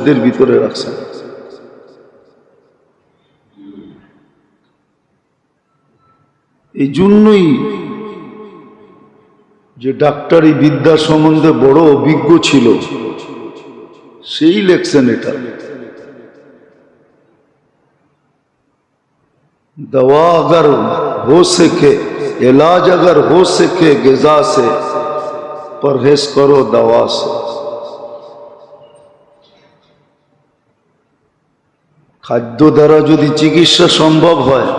খাদ্যের ভিতরে রাখছেন। এই জন্যই যে ডাক্তারি বিদ্যা সম্বন্ধে বড় অভিজ্ঞ ছিল সেই লেখছেন এটা। दवा अगर हो सके, इलाज अगर हो सके ग़िज़ा से, परहेज करो दवा से। খাদ্য দ্বারা যদি চিকিৎসা সম্ভব হয়,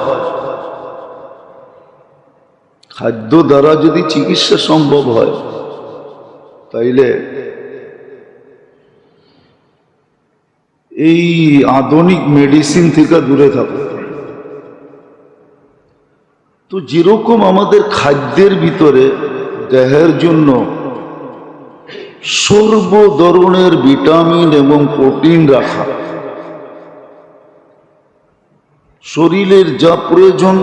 খাদ্য দ্বারা যদি চিকিৎসা সম্ভব হয়, তাইলে এই আধুনিক মেডিসিন থেকে দূরে থাকো। তো যেরকম আমাদের খাদ্যের ভিতরে দেহের জন্য সর্ব ধরনের ভিটামিন এবং প্রোটিন রাখা, শরীরের যা প্রয়োজন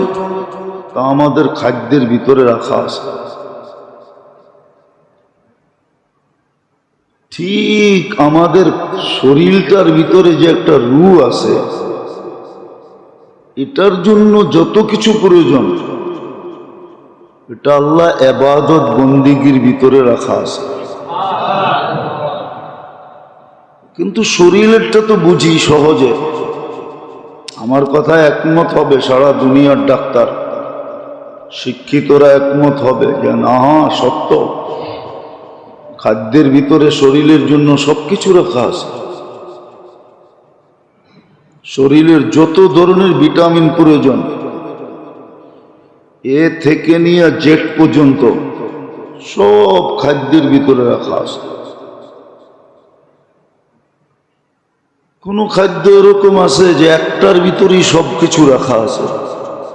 তা আমাদের খাদ্যের ভিতরে রাখা আছে। ঠিক আমাদের শরীরটার ভিতরে যে একটা রূহ আছে, এটার জন্য যত কিছু প্রয়োজন এটা আল্লাহ ইবাদত বন্দিগির ভিতরে রাখা আছে। কিন্তু শরীরেরটা তো বুঝি সহজে। আমার কথায় একমত হবে সারা দুনিয়ার ডাক্তার, শিক্ষিতরা একমত হবে যে না, সত্য, খাদ্যের ভিতরে শরীরের জন্য সবকিছু রাখা আছে। শরীরের যত ধরনের ভিটামিন প্রয়োজন, এ থেকে নিয়ে জেড পর্যন্ত সব খাদ্যের ভিতরে রাখা আছে। কোন খাদ্য এরকম আছে যে একটার ভিতরেই সবকিছু রাখা আছে,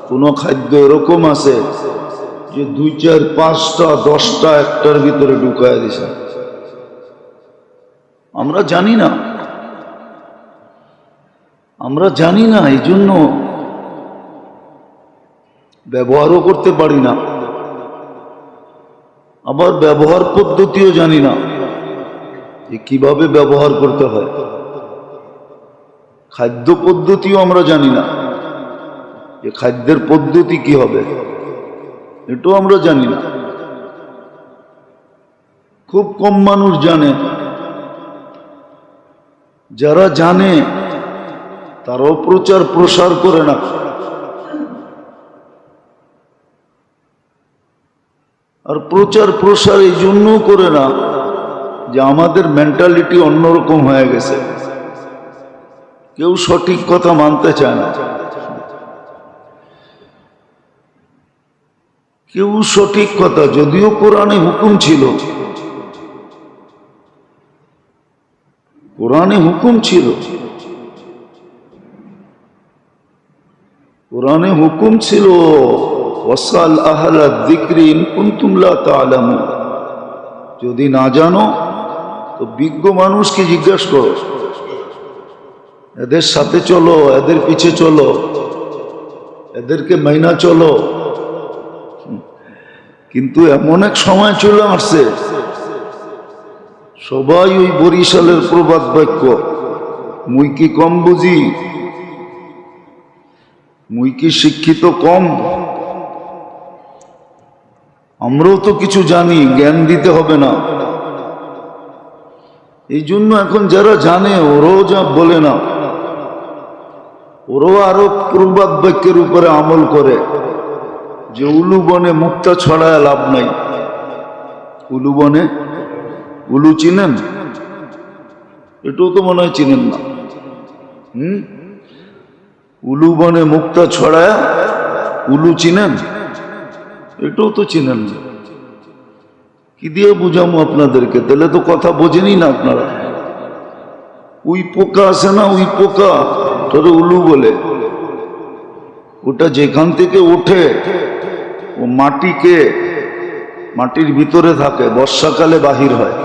কোন খাদ্য এরকম আছে যে 2, 4, 5টা 10টা একটার ভিতরে ঢুকায় দিছে। আমরা জানি না, আমরা জানি না, এই জন্য ব্যবহারও করতে পারি না, আবার ব্যবহার পদ্ধতিও জানি না যে কিভাবে ব্যবহার করতে হয়। খাদ্য পদ্ধতিও আমরা জানি না যে খাদ্যের পদ্ধতি কি হবে, এটাও আমরা জানি না। খুব কম মানুষ জানে, যারা জানে তারাও প্রচার প্রসার করে না। আর প্রচার প্রসার এই জন্য করে না যে আমাদের মেন্টালিটি অন্যরকম হয়ে গেছে, কেউ সঠিক কথা মানতে চায় না, কেউ সঠিক কথা, যদিও কোরআনে হুকুম ছিল, কোরআনে হুকুম ছিল, কোরআনে হুকুম ছিল ওয়াসাল আহলা যিকরি ইন কুনতুম লা তা'লামুন, যদি না জানো তো বিজ্ঞ মানুষকে জিজ্ঞাসা করো, এদের সাথে চলো, এদের পিছে চলো, এদেরকে মাইনা চলো। কিন্তু এমন এক সময় চলে আসছে সবাই ওই বরিশালের প্রবাদ বাক্য, মুই কি কম বুঝি, মুই কি শিক্ষিত কম, আমরাও তো কিছু জানি, জ্ঞান দিতে হবে না। এই জন্য এখন যারা জানে ওরাও যা বলে না, ওরাও আরো প্রবাদ বাক্যের উপরে আমল করে যে উলু বনে মুক্তা ছড়ায় লাভ নাই। উলু বনে, উলু চিনেন? এটাও তো মনে হয় চিনেন না। উলু বনে মুক্তা ছড়ায়, উলু চিনেন? এটাও তো চিনেন না। কি দিয়ে বুঝাবো আপনাদেরকে? তাহলে তো কথা বোঝেনি না আপনারা। উই পোকা আছে না, উই পোকা, ওটা উলু বলে। ওটা যেখান থেকে ওঠে ও মাটির ভিতরে থাকে, বর্ষাকালে বাহির হয়,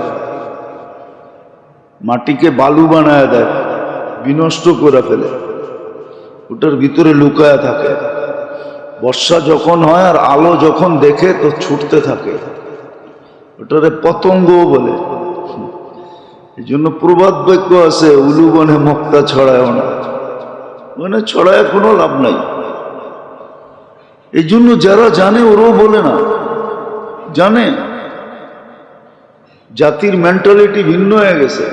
মাটিকে বালু বানায় দেয়, বিনষ্ট করে ফেলে, ওটার ভিতরে লুকায়া থাকে। বর্ষা যখন হয় আর আলো যখন দেখে তো ছুটতে থাকে, ওটারে পতঙ্গ বলে। এই জন্য প্রবাদ বাক্য আছে, উলু বনে মুক্তা ছড়ায় না, মানে ছড়ায় কোনো লাভ নাই। এই জন্য যারা জানে ওরাও বলে না, জানে জাতির মেন্টালিটি ভিন্ন হয়ে গেছে,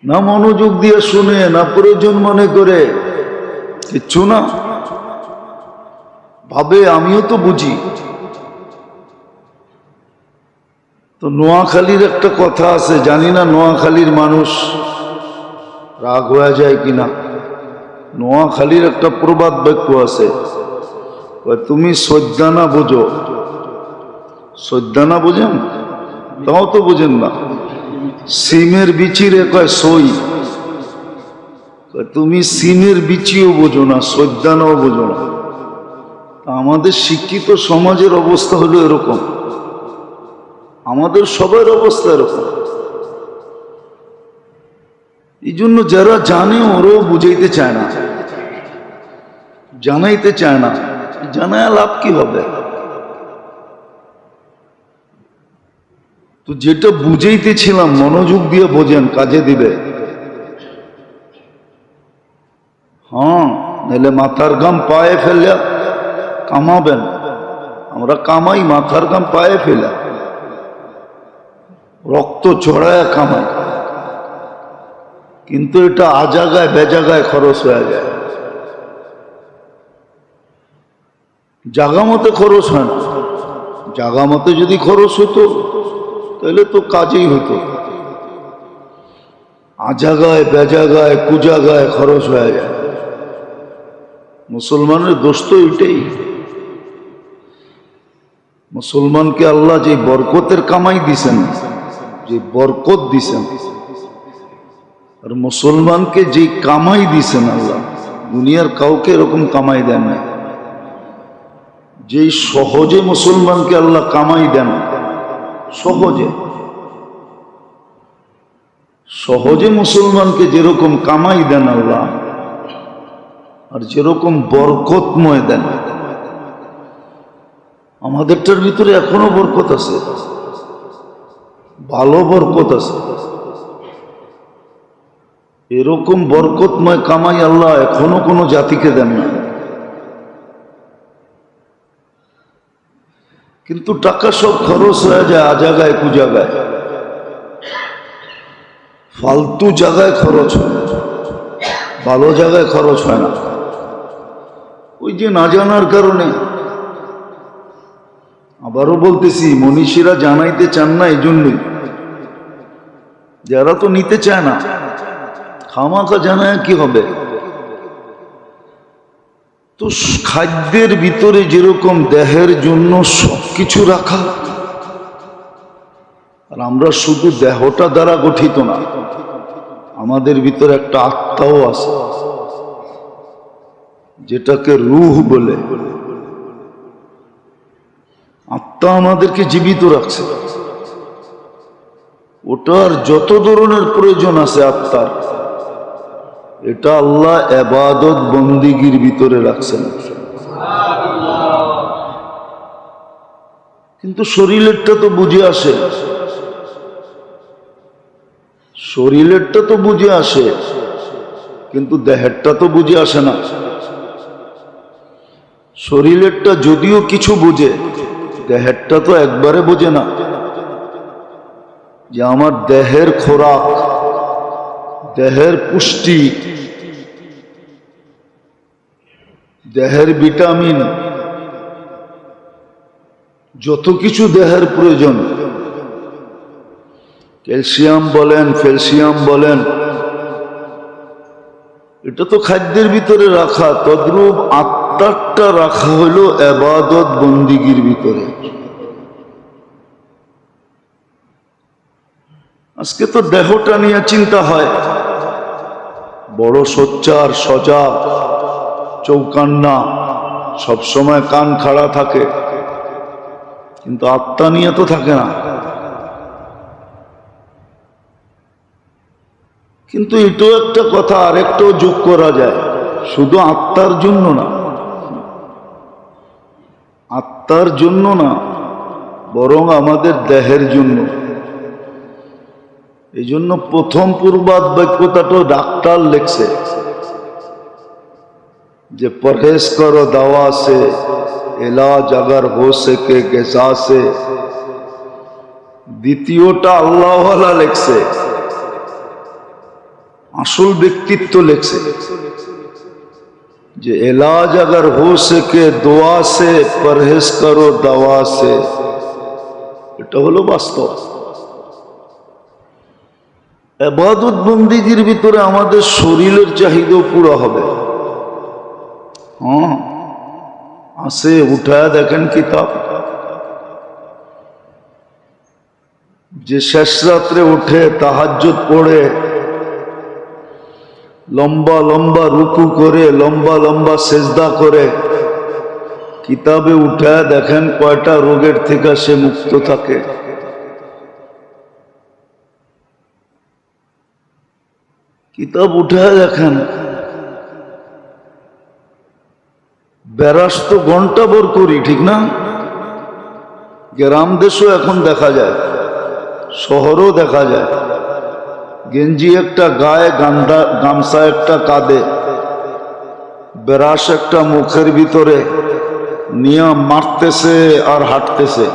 না মনোযোগ দিয়ে শুনে, না প্রয়োজন মনে করে, কিচ্ছু না, ভাবে আমিও তো বুঝি। তো নোয়াখালীর একটা কথা আছে, জানি না নোয়াখালীর মানুষ রাগ হয়ে যায় কিনা। নোয়াখালীর একটা প্রবাদ বাক্য আছে, তুমি সৈদ্যানা বোঝো। সৈদ্যানা বোঝেন? তাও তো বোঝেন না। সিমের বিচিরে কয় সই, তুমি সিমের বিচিও বোঝো না, সৈদ্যানাও বোঝো না। আমাদের শিক্ষিত সমাজের অবস্থা হলো এরকম, আমাদের সবার অবস্থা এরকম। এই জন্য যারা জানে ওরাও বুঝাইতে চায় না, জানাইতে চায় না। জানায় লাভ কি হবে? তো যেটা বুঝাইতেছিলাম মনোযোগ দিয়ে বোঝেন, কাজে দিবে। হ্যাঁ, নাহলে মাথার ঘাম পায়ে ফেলে কামাবেন। আমরা কামাই মাথার ঘাম পায়ে ফেলে, রক্ত চড়ায় কামাই, কিন্তু এটা আজাগায় বেজাগায় খরচ হয়ে যায়, জাগা মতে খরচ হয় না। জাগা মতে যদি খরচ হতো তাহলে তো কাজেই হতো, আজাগায় বেজাগায় কুজাগায় খরচ হয়ে যায়। মুসলমানের দোষ তো এটাই। মুসলমানকে আল্লাহ যে বরকতের কামাই দিছেন, যে বরকত দিছেন, আর মুসলমানকে যে কামাই দিছেন আল্লাহ, দুনিয়ার কাউকে এরকম কামাই দেন না। যে সহজে মুসলমানকে আল্লাহ কামাই দেন, সহজে সহজে মুসলমানকে যেরকম কামাই দেন আল্লাহ, আর যেরকম বরকতময় দেন, আমাদেরটার ভিতরে এখনো বরকত আছে, ভালো বরকত আছে। এরকম বরকতময় কামাই আল্লাহ এখনো কোনো জাতিকে দেন না। কিন্তু টাকা সব খরচ হয়ে যায় আজাগায় কুজাগায়, ফালতু জায়গায় খরচ হয়, ভালো জায়গায় খরচ হয় না। ওই যে না জানার কারণে। আবারও বলতেছি, মনীষীরা জানাইতে চান না, এই জন্যই। যারা তো নিতে চায় না, খামাখা জানায় কি হবে? তো খাদ্যের ভিতরে যেরকম দেহের জন্য সবকিছু রাখা, আর আমরা শুধু দেহটা দ্বারা গঠিত না, আমাদের ভিতরে একটা আত্মাও আছে, যেটাকে রূহ বলে। আত্মা আমাদেরকে জীবিত রাখছে, ওটার যত ধরনের প্রয়োজন আছে আত্মার, এটা আল্লাহ ইবাদত বন্দিগির ভিতরে রাখছেন। কিন্তু শরীরেরটা তো বুঝে আসে, শরীরেরটা তো বুঝে আসে, কিন্তু দেহেরটা তো বুঝে আসে না। শরীরেরটা যদিও কিছু বুঝে, দেহেরটা তো একবারে বোঝে না। যে আমার দেহের খোরাক, দেহের পুষ্টি, দেহের ভিটামিন, যত কিছু দেহের প্রয়োজন, ক্যালসিয়াম বলেন, ক্যালসিয়াম বলেন, এটা তো খাদ্যের ভিতরে রাখা। তদ্রূপ আত্মারটা রাখা হলো ইবাদত বন্দিগির ভিতরে। আজকে তো দেহটা নিয়ে চিন্তা হয়, বড় সোচ্চার, সজাগ, চৌকান্না, সবসময় কান খাড়া থাকে, কিন্তু আত্মা নিয়ে তো থাকে না। কিন্তু এটাও একটা কথা, আরেকটাও যোগ করা যায়, শুধু আত্মার জন্য না, আত্মার জন্য না, বরং আমাদের দেহের জন্য। এই জন্য প্রথম পূর্বাদ বাক্যটাটো ডাক্তার লেখছে যে পরহেজ করো দাওয়া সে, ইলাজ अगर हो सके গিজা সে। দ্বিতীয়টা আল্লাহওয়ালা লেখছে, আসল ব্যক্তিত্ব লেখছে যে इलाज अगर हो सके दुआ से, परहेज करो दवा से। এটা হলো বাস্তব। ইবাদত বন্দিগির ভিতরে আমাদের শরীরের চাহিদা পুরো হবে। হ্যাঁ, আসে উঠায় দেখেন কিতাব, যে শেষ রাত্রে উঠে তাহাজ্জুদ পড়ে, লম্বা লম্বা রুকু করে, লম্বা লম্বা সেজদা করে, কিতাবে উঠায় দেখেন কয়টা রোগের থেকে সে মুক্ত থাকে। কিতাব উঠায় দেখেন। বেরাস তো ঘন্টা ভর করি, ঠিক না? গ্রাম দেশও এখন দেখা যায়, শহরও দেখা যায়। গেঞ্জি একটা গায়ে, গামছা একটা কাঁধে, বেরাস একটা মুখের ভিতরে নিয়ে মারতেছে আর হাঁটতেছে।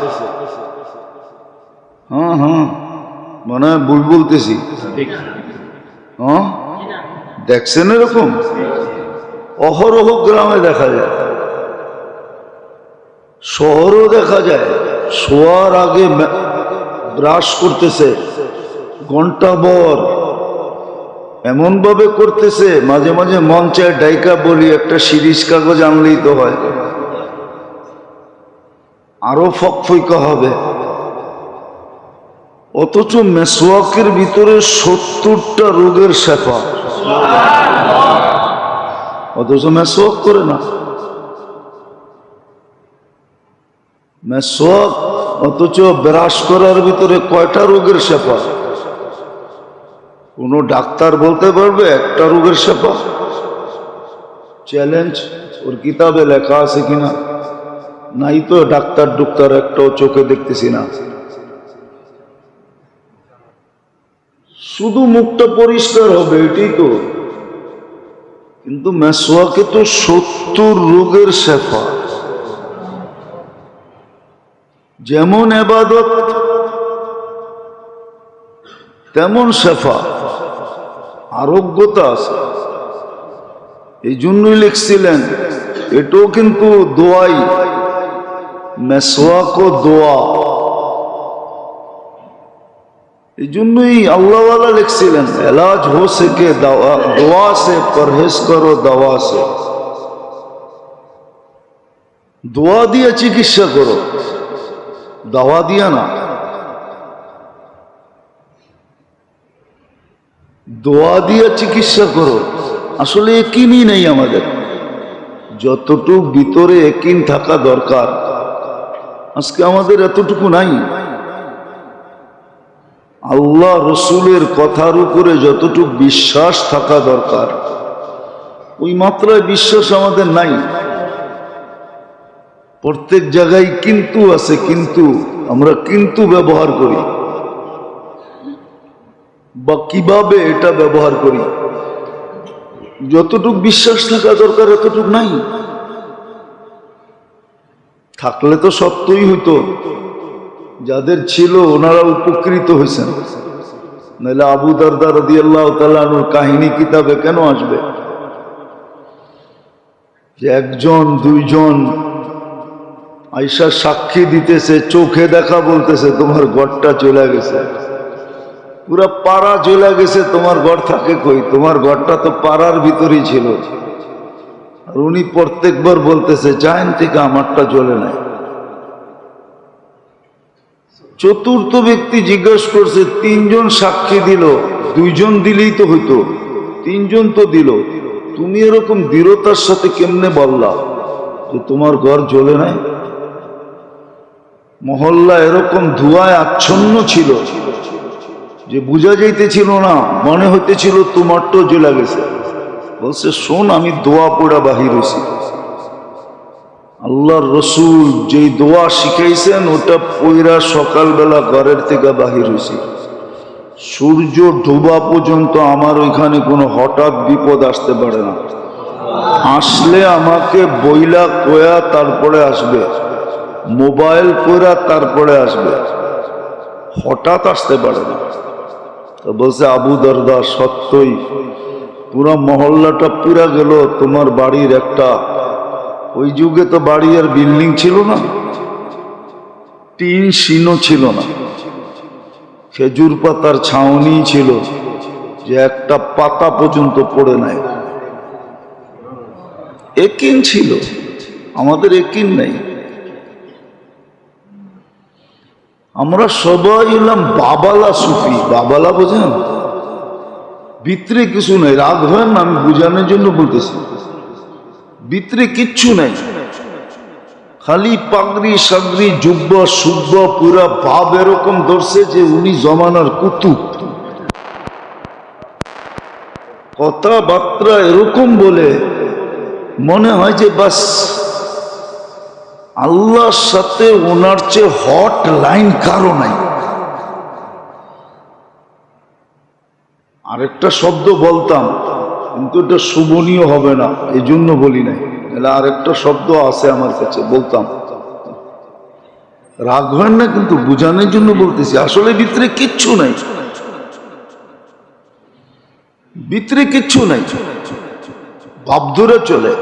হ্যাঁ হ্যাঁ, মানে ভুল বলতেছি? হ্যাঁ, দেখছেন এরকম অহরহ গ্রামে দেখা যায়, শহরও দেখা যায়। শোয়ার আগে ব্রাশ করতেছে ঘন্টাভর, এমন ভাবে করতেছে মাঝে মাঝে মন চায় ডাইকা বলি একটা সিরিজ কাগজ আনলেই তো হয়, আরো ফকফইকা হবে। অথচ মেসওয়াকের ভিতরে 70টা রোগের শেফা, অথচ মেসওয়াক করে না। মেসওয়াক, অথচ ব্রাশ করার ভিতরে কয়টা রোগের শেফা? কোন ডাক্তার বলতে পারবে একটা রোগের শেফা? চ্যালেঞ্জ, ওর কিতাবে লেখা আছে কিনা? নাই তো। ডাক্তার একটাও চোখে দেখতেছি না। শুধু মুখটা পরিষ্কার হবে এটাই তো, কিন্তু মেসওয়াকে তো 70 রোগের শেফা। যেমন ইবাদত তেমন শেফা, আরোগ্যতা আছে। এই জন্যই লিখছিলেন এটাও কিন্তু দোয়াই, মেসওয়াকও দোয়া। এই জন্যই আল্লাহওয়ালা লিখছিলেন ইলাজ হো সকে দোয়া সে, পরহেজ করো দাওয়া সে। দোয়া দিয়ে চিকিৎসা করো, দাওয়া দিয়া না। দোয়া দিয়ে চিকিৎসা করো। আসলে একিনই নেই আমাদের। যতটুকু ভিতরে একিন থাকা দরকার আজকে আমাদের এতটুকু নাই। আল্লাহ রসুলের কথার উপরে যতটুকু বিশ্বাস থাকা দরকার ওই মাত্রায় বিশ্বাস আমাদের নাই। প্রত্যেক জায়গায় কিন্তু আছে, কিন্তু আমরা কিন্তু ব্যবহার করি, বা কিভাবে এটা ব্যবহার করি, যতটুকু বিশ্বাস থাকা দরকার এতটুকু নাই। থাকলে তো সত্যই হইতো, যাদের ছিল ওনারা উপকৃত হয়েছেন, নাহলে আবু দারদা রাদিয়াল্লাহু তাআলা আনহুর কাহিনী কিতাবে কেন আসবে যে একজন দুইজন আয়েশা সাক্ষী দিতেছে, চোখে দেখা বলতেছে তোমার ঘরটা চলে গেছে, পুরা পাড়া চলে গেছে, তোমার ঘর থাকে কই? তোমার ঘরটা তো পাড়ার ভিতরেই ছিল। আর উনি প্রত্যেকবার বলতেছে চাইন থেকে আমারটা চলে নাই। চতুর্থ ব্যক্তি জিজ্ঞেস করছে, তিনজন সাক্ষী দিল, দুইজন দিলেই তো হইতো, তিনজন তো দিল, তুমি এরকম দৃঢ়তার সাথে কেমনে বললা যে তোমার ঘর জ্বলে নাই? মহল্লা এরকম ধোঁয়ায় আচ্ছন্ন ছিল যে বোঝা যাইতেছিল না, মনে হইতেছিল তোমারটাও জ্বলে গেছে। বলছে শোন, আমি দোয়া পড়া বাহির হয়েছি। আল্লাহর রসুল যেই দোয়া শিখাইছেন ওটা পইরা সকালবেলা ঘরের থেকে বাহির হয়েছি। সূর্য ডোবা পর্যন্ত আমার ওইখানে কোনো হঠাৎ বিপদ আসতে পারে না। আসলে আমাকে বইলা কোয়া তারপরে আসবে, মোবাইল কোয়া তারপরে আসবে, হঠাৎ আসতে পারে না। তো বলছে আবু দরদা সত্যই পুরা মহল্লাটা পুরা গেল তোমার বাড়ির একটা, ওই যুগে তো বাড়ি আর বিল্ডিং ছিল না, টিন শিনও ছিল না, খেজুর পাতার ছাউনি ছিল, যে একটা পাতা পর্যন্ত পড়ে নাই। একিন ছিল, আমাদের একিন নেই। আমরা সবাই হলাম বাবালা সুফি। বাবালা বোঝেন? ভিতরে কিছু নাই, রাগ হয় না, আমি বুঝানোর জন্য বলতেছি। ভিতরে কিচ্ছু নাই, খালি পাগড়ি সাগড়ি জুব্ব সুব্ব পুরা ভাব এরকম ধরছে যে উনি জমানার কুতুব। কথাবার্তা এরকম বলে মনে হয় যে বাস আল্লাহর সাথে ওনার চেয়ে হট লাইন কারো নাই। আরেকটা শব্দ বলতাম কিন্তু এটা শোভনীয় হবে না, এই জন্য বলি নাই। আরেকটা শব্দ আছে আমার কাছে, বলতাম, রাগ হয় না কিন্তু বুঝানোর জন্য বলতেছি। আসলে ভিতরে কিচ্ছু নাই, ভিতরে কিচ্ছু নাই, ভাব ধরে চলে।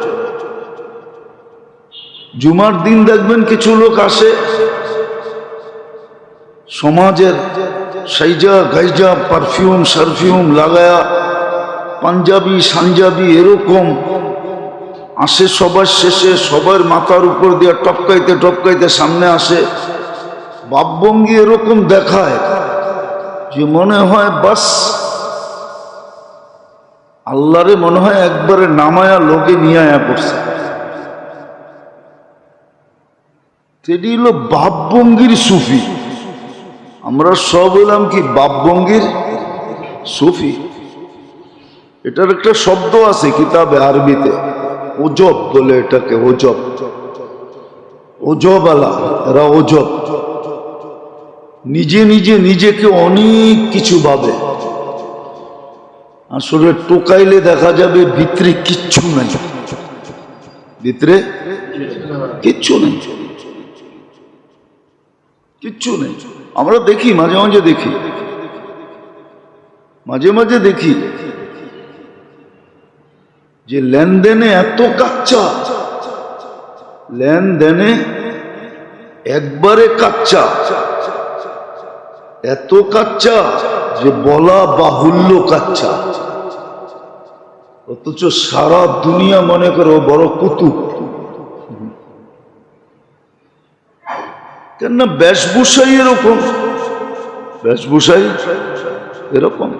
জুমার দিন দেখবেন কিছু লোক আসে সমাজের সাইজা গাইজা পারফিউম সারফিউম লাগায়া পাঞ্জাবি সাঞ্জাবি এরকম আসে, সবার শেষে সবার মাথার উপর দিয়ে টপকাইতে টপকাইতে সামনে আসে, ভাবভঙ্গি এরকম দেখায় যে মনে হয় বাস আল্লাহরে মনে হয় একবারে নামায়া লোকে নিয়ে আয়া পড়ছে। সেটি হলো ভাবভঙ্গির সুফি। আমরা সব হলাম কি ভাবভঙ্গির সুফি। এটার একটা শব্দ আছে কিতাবে আরবিতে, ওজব বলে এটাকে, ওজব, ওজব আলা, এরা ওজব। নিজে নিজে নিজেকে অনেক কিছু ভাবে, আসলে টোকাইলে দেখা যাবে ভিতরে কিচ্ছু নাই, ভিতরে কিচ্ছু নেই, কিচ্ছু নেই। আমরা দেখি মাঝে মাঝে, দেখি মাঝে মাঝে দেখি যে লেনদেনে এত কাচ্চা, লেনদেনে একবারে কাচ্চা, এত কাচ্চা যে বলা বাহুল্য কাচ্চা, অথচ সারা দুনিয়া মনে করো বড় কুতুব। কেননা বেশভূষাই এরকম, বেশভূষাই এরকম।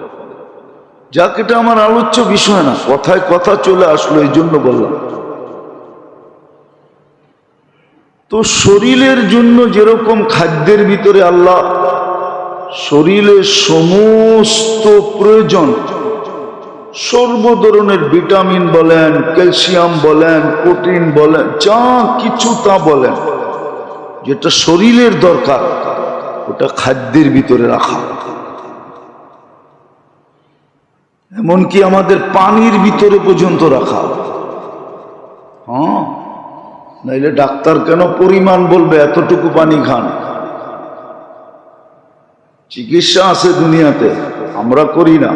যাক, এটা আমার আলোচ্য বিষয় না, কথায় কথা চলে আসলো এই জন্য বললাম। তো শরীরের জন্য যেরকম খাদ্যের ভিতরে আল্লাহ শরীরের সমস্ত প্রয়োজন, সর্ব ধরনের ভিটামিন বলেন, ক্যালসিয়াম বলেন, প্রোটিন বলেন, যা কিছু তা বলেন, যেটা শরীরের দরকার ওটা খাদ্যের ভিতরে রাখা। এমনকি আমাদের পানির ভিতরে পর্যন্ত রাখা। হ্যাঁ, নাইলে ডাক্তার কেন পরিমাণ বলবে এতটুকু পানি খান? চিকিৎসা আছে দুনিয়াতে, আমরা করি না,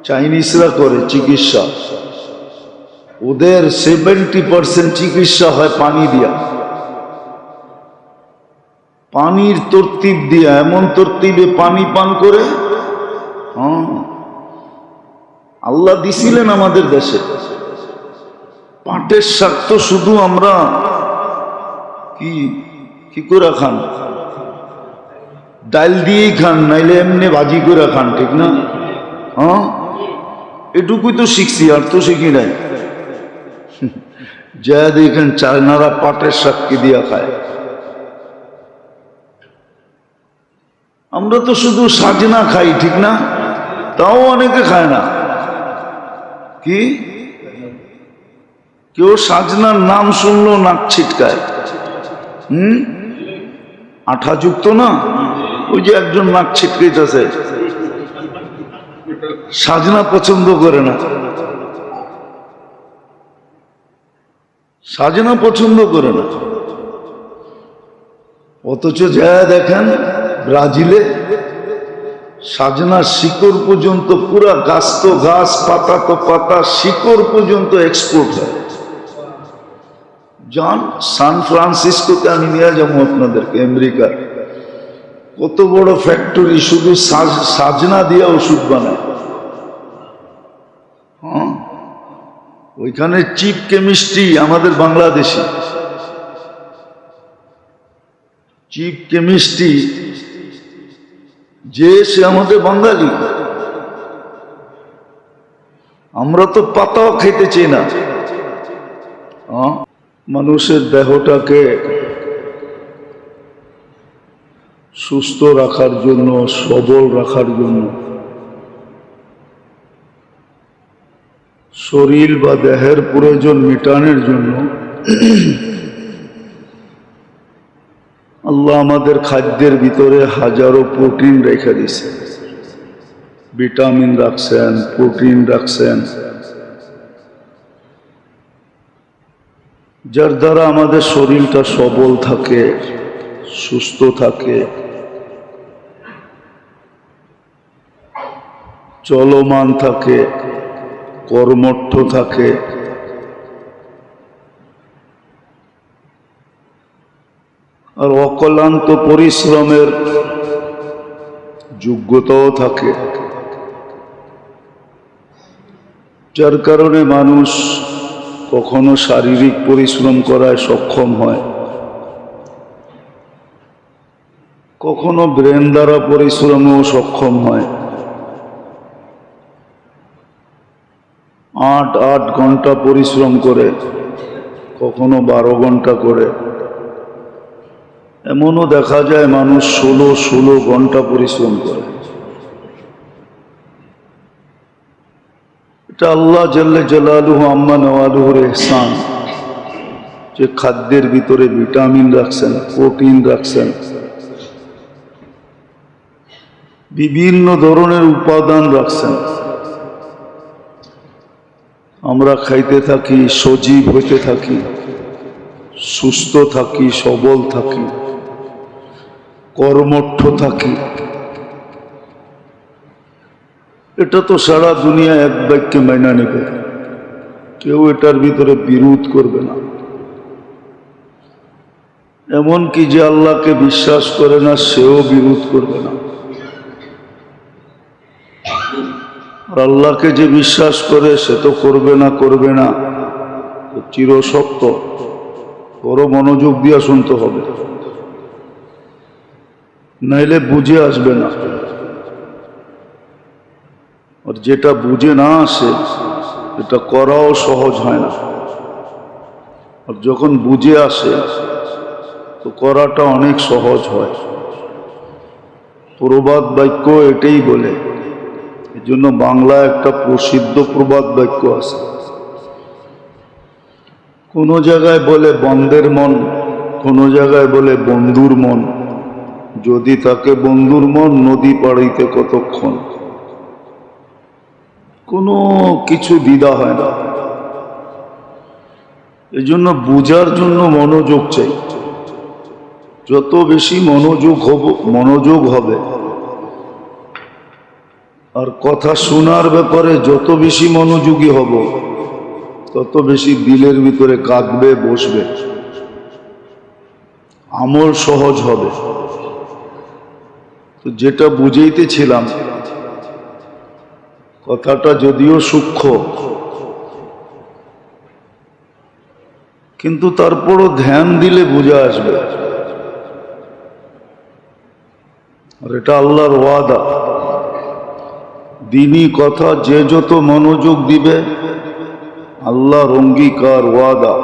চাইনিজরা করে চিকিৎসা। ওদের 70% চিকিৎসা হয় পানি দিয়া, পানির তরতিব দিয়া, এমন তরতিবে পানি পান করে। হ্যাঁ, আল্লাহ দিছিলেন আমাদের দেশে পাটের শাক, তো শুধু আমরা কি করে খান, ডাল দিয়েই খান, নাইলে এমনি ভাজি করে খান, ঠিক না? হ্যাঁ, এটুকুই তো শিখছি, আর তো শিখি নাই। যা দেখেন চায়নারা পাটের শাক কি দিয়া খায়, আমরা তো শুধু সাজনা খাই, ঠিক না? তাও অনেকে খায় না। কি কেউ সাজনার নাম শুনলো নাক ছিটকায়। আঠাযুক্ত না, ওই যে একজন নাক ছিটকাইতেছে, সাজনা পছন্দ করে না, সাজনা পছন্দ করে না। অথচ যা দেখেন ব্রাজিলে সাজনার শিকড় পর্যন্ত, পুরা গাছ তো গাছ, পাতা তো পাতা, শিকড় পর্যন্ত এক্সপোর্ট হয়। যান সান ফ্রান্সিসকোতে আমি নিয়ে যাবো আপনাদেরকে, আমেরিকার কত বড় ফ্যাক্টরি, শুধু সাজনা দিয়ে ওষুধ বানায়। হ্যাঁ, ওইখানে চিপ কেমিস্ট্রি আমাদের বাংলাদেশে, চিপ কেমিস্ট্রি যে সে আমাদের বাঙালি। আমরা তো পাতাও খেতে চাই না। মানুষের দেহটাকে সুস্থ রাখার জন্য, সবল রাখার জন্য, শরীর বা দেহের প্রয়োজন মেটানোর জন্য আল্লাহ আমাদের খাদ্যের ভিতরে হাজারো প্রোটিন রেখে দিয়েছে, ভিটামিন রাখছেন, প্রোটিন রাখছেন, যার দ্বারা আমাদের শরীরটা সবল থাকে, সুস্থ থাকে, চলমান থাকে, কর্মঠ থাকে। আর অক্লান্ত পরিশ্রমের যোগ্যতাও থাকে, যার কারণে মানুষ কখনো শারীরিক পরিশ্রম করায় সক্ষম হয়, কখনো ব্রেন দ্বারা পরিশ্রমেও সক্ষম হয়। 8 ঘন্টা পরিশ্রম করে, কখনো 12 ঘন্টা করে, এমনও দেখা যায় মানুষ 16 ঘন্টা পরিশ্রম করে। এটা আল্লাহ জাল্লে জালালুহু আম্মা নওয়ালুহুর ইহসান, যে খাদ্যের ভিতরে ভিটামিন রাখছেন, প্রোটিন রাখছেন, বিভিন্ন ধরনের উপাদান রাখছেন। আমরা খাইতে থাকি, সজীব হইতে থাকি, সুস্থ থাকি, সবল থাকি, কর্মঠ থাকি। এটা তো সারা দুনিয়া এক বাক্যে মাইনা নেবে, কেউ এটার ভিতরে বিরোধ করবে না। এমনকি যে আল্লাহকে বিশ্বাস করে না সেও বিরোধ করবে না। আর আল্লাহকে যে বিশ্বাস করে সে তো করবে না, চিরসত্য। বড় মনোযোগ দিয়া শুনতে হবে, নাইলে বুঝে আসবে না। আর যেটা বুঝে না আসে এটা করাও সহজ হয় না, আর যখন বুঝে আসে তো করাটা অনেক সহজ হয়। প্রবাদ বাক্য এটাই বলে। এই জন্য বাংলায় একটা প্রসিদ্ধ প্রবাদ বাক্য আছে, কোন জায়গায় বলে বন্দের মন, কোন জায়গায় বলে বন্ধুর মন, যদি তাকে বন্ধুর মন নদী পাড়িতে কতক্ষণ। কোনো কিছু দ্বিধা হয় না। এই জন্য বুঝার জন্য মনোযোগ চাই। যত বেশি মনোযোগ হবে, আর কথা শোনার ব্যাপারে যত বেশি মনোযোগী হব, তত বেশি দিলের ভিতরে কাঁদবে, বসবে, আমল সহজ হবে। তো যেটা বুঝাইতেছিলাম, কথাটা যদিও সূক্ষ্ম, কিন্তু তারপরও ধ্যান দিলে বুঝে আসবে। আর এটা আল্লাহর ওয়াদা, দ্বীনি কথা যে যত মনোযোগ দিবে, আল্লাহর অঙ্গীকার, ওয়াদা,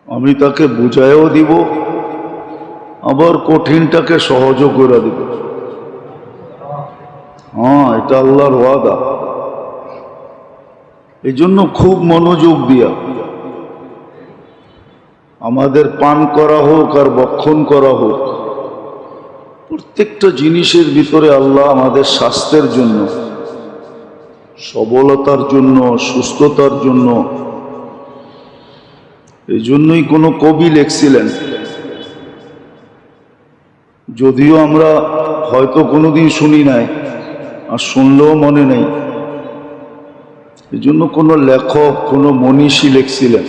আমি তাকে বুঝাইও দিব, আবার কঠিনটাকে সহজও করে দিব। হ্যাঁ, এটা আল্লাহর ওয়াদা। এই জন্য খুব মনোযোগ দিয়া আমাদের পান করা হোক আর বক্ষণ করা হোক, প্রত্যেকটা জিনিসের ভিতরে আল্লাহ আমাদের স্বাস্থ্যের জন্য, সবলতার জন্য, সুস্থতার জন্য, এই জন্যই কোনো কবি লিখছিলেন, যদিও আমরা হয়তো কোনোদিন শুনি নাই আর শুনলেও মনে নেই, এই জন্য কোনো লেখক, কোনো মনীষী লিখছিলেন,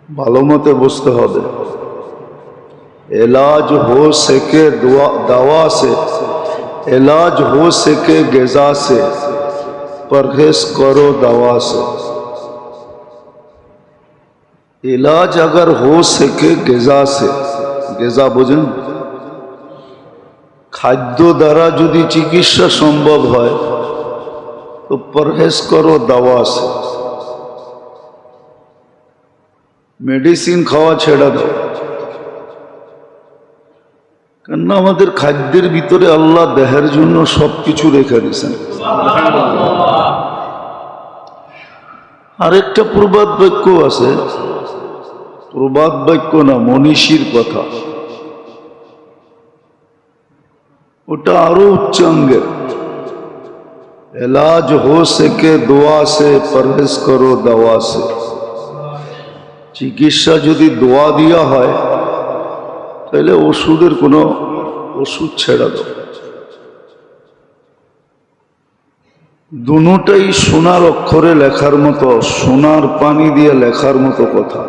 ভালো মতে বুঝতে হবে। इलाज हो सके दवा से, इलाज हो सके ग़िज़ा से, परहेज करो दवा से। इलाज अगर हो सके ग़िज़ा से, ग़िज़ा बुझें, खाद्य द्वारा यदि चिकित्सा सम्भव है तो परहेज करो दवा से। मेडिसिन खावा छेड़ा दो, কেননা আমাদের খাদ্যের ভিতরে আল্লাহ দেহের জন্য সবকিছু রেখে দিয়েছেন। আরেকটা প্রবাদ বাক্য আছে, প্রবাদ বাক্য না, মনীষীর কথা, ওটা আরো উচ্চাঙ্গের। এলাজ হো সকে দোয়া সে, পরহেজ করো দাওয়া সে। চিকিৎসা যদি দোয়া দিয়া হয় তাহলে ওষুধের কোনো ওষুধ ছেড়া দাও। দুটোটাই সোনার অক্ষরে লেখার মতো, সোনার পানি দিয়ে লেখার মতো কথা।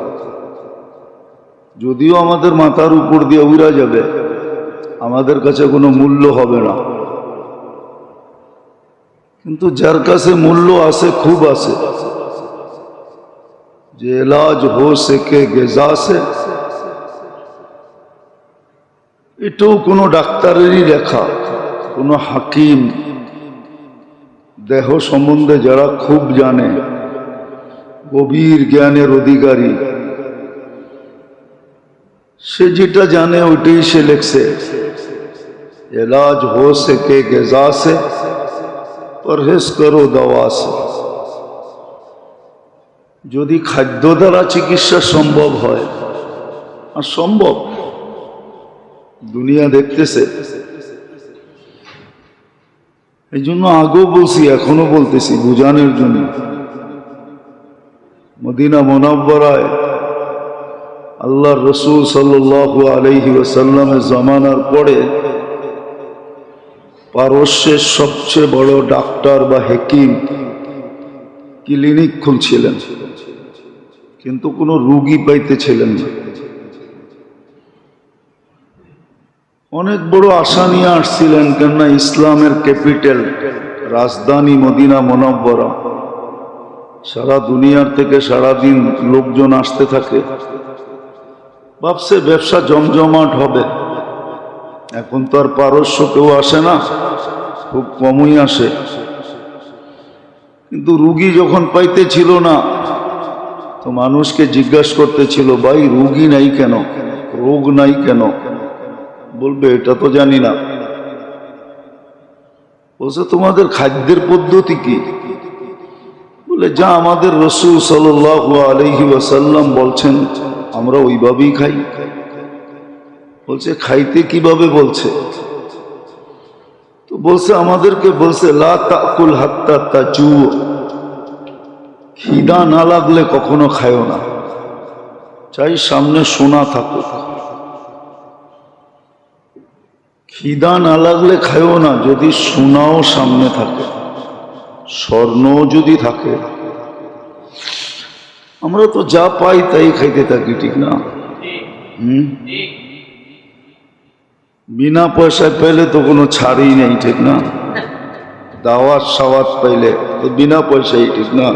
যদিও আমাদের মাথার উপর দিয়ে উড়া যাবে, আমাদের কাছে কোনো মূল্য হবে না, কিন্তু যার কাছে মূল্য আছে, খুব আছে, যে এলাজ হো সকে ग़िज़ा से, এটাও কোনো ডাক্তারেরই লেখা, কোনো হাকিম, দেহ সম্বন্ধে যারা খুব জানে, গভীর জ্ঞানের অধিকারী, সে যেটা জানে ওইটাই সে লেখছে। এলাজ হো সকে ग़िज़ा से, পরহেজ করো দাওয়া সে। যদি খাদ্য দ্বারা চিকিৎসা সম্ভব হয়, আর সম্ভব, দুনিয়া দেখতেছে, এই জন্য আগেও বলছি, এখনো বলতেছি বুঝানোর জন্য। মদিনা মুনাওয়ারায় আল্লাহর রসুল সাল্লাল্লাহু আলাইহি ওয়াসাল্লামের জামানার পরে পারস্যের সবচেয়ে বড় ডাক্তার বা হাকিম ক্লিনিক খুলছিলেন, কিন্তু কোনো রোগী পাইতেছিলেন না। অনেক বড় আশা নিয়ে আসছিলেন, কেননা ইসলামের ক্যাপিটাল, রাজধানী মদিনা মুনাওয়ারা, সারা দুনিয়ার থেকে সারাদিন লোকজন আসতে থাকে, ভাবছে ব্যবসা জমজমাট হবে। এখন তো আর পারস্য কেউ আসে না, খুব কমই আসে, কিন্তু রুগী যখন পাইতেছিল না, তো মানুষকে জিজ্ঞাসা করতেছিল, ভাই রুগী নাই কেন, রোগ নাই কেন? বলবে এটা তো জানি না। বলছে তোমাদের খাদ্যের পদ্ধতি কি? বলে যা আমাদের রাসূল সাল্লাল্লাহু আলাইহি ওয়াসাল্লাম বলছেন আমরা ওইভাবেই খাই। বলছে খাইতে কিভাবে? বলছে তো বলছে আমাদেরকে বলছে লা তাকুল হাত্তা তাজু, খিদা না লাগলে কখনো খায়ও না, চাই সামনে সোনা থাকুক। খিদা না লাগলে খায়ও না, যদি সোনাও সামনে থাকে, স্বর্ণও যদি থাকে। আমরা তো যা পাই তাই খাইতে থাকি, ঠিক না? বিনা পয়সায় পেলে তো কোনো ছাড়ই নেই, ঠিক না? দাওয়াত সাওয়াত পাইলে তো বিনা পয়সাই, ঠিক না?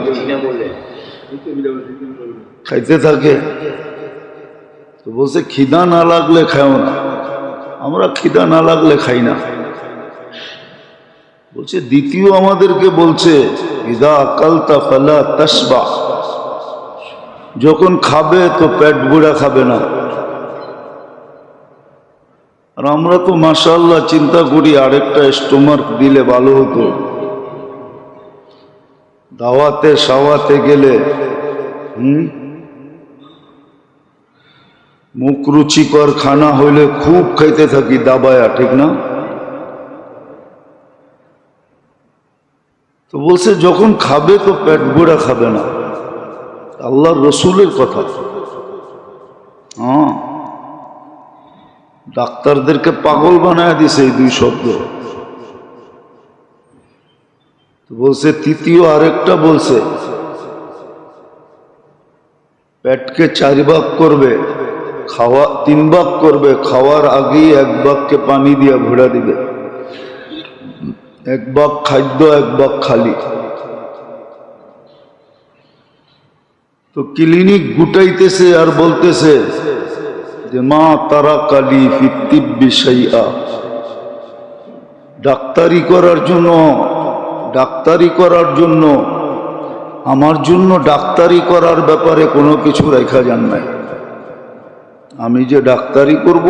খাইতে থাকে। তো বলছে খিদা না লাগলে খাও না, আমরা খিদা না লাগলে খাই না। বলছে দ্বিতীয় আমাদেরকে বলছে ইদা আকালতা ফালা তাশবা, যখন খাবে তো পেট ভরা খাবে না। আর আমরা তো মাশাআল্লাহ চিন্তা করি আরেকটা স্টোমাক দিলে ভালো হতো। দাওয়াতে সাওয়াতে গেলে মুখ রুচিকর খানা হইলে খুব খাইতে থাকি দাবায়া, ঠিক না? তো বলছে যখন খাবে তো পেট ভরা খাবে না। আল্লাহর রসুলের কথা। হ্যাঁ, ডাক্তারদেরকে পাগল বানায় দিছে এই দুই শব্দ। বলছে তৃতীয় আরেকটা বলছে পেটকে 4 ভাগ করবে, খাওয়া 3 ভাগ করবে, খাওয়ার আগেই 1 ভাগকে পানি দিয়ে ভরা দিবে, 1 ভাগ খাদ্য 1 ভাগ খালি। তো ক্লিনিক গুটাইতেছে আর বলতেছে যে মা তারা কালি ফিত্তিব বিষয়া, ডাক্তারি করার জন্য আমার জন্য ডাক্তারি করার ব্যাপারে কোনো কিছু রেখা যান নাই। আমি যে ডাক্তারি করব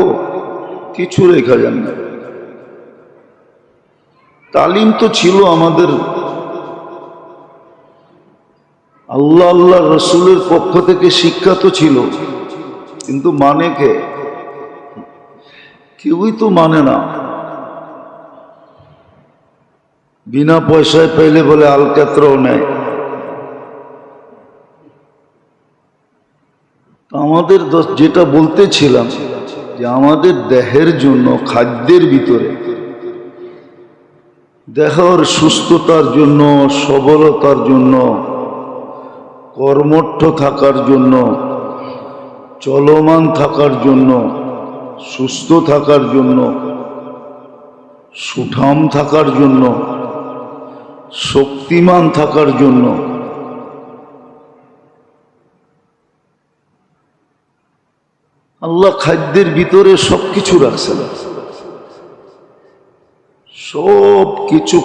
কিছু রেখা যান নাই। তালিম তো ছিল আমাদের আল্লাহ আল্লাহ রসুলের পক্ষ থেকে, শিক্ষা তো ছিল, কিন্তু মানে কে? কেউই তো মানে না। বিনা পয়সায় পেলে বলে আলকাতরাও নেয়। আমাদের যেটা বলতেছিলাম যে আমাদের দেহের জন্য, খাদ্যের ভিতরে দেহের সুস্থতার জন্য, সবলতার জন্য, কর্মঠ থাকার জন্য, চলমান থাকার জন্য, সুস্থ থাকার জন্য, সুঠাম থাকার জন্য, শক্তিমান থাকার জন্য আল্লাহ খাদ্যের ভিতরে সবকিছু রাখছেন, সব কিছু।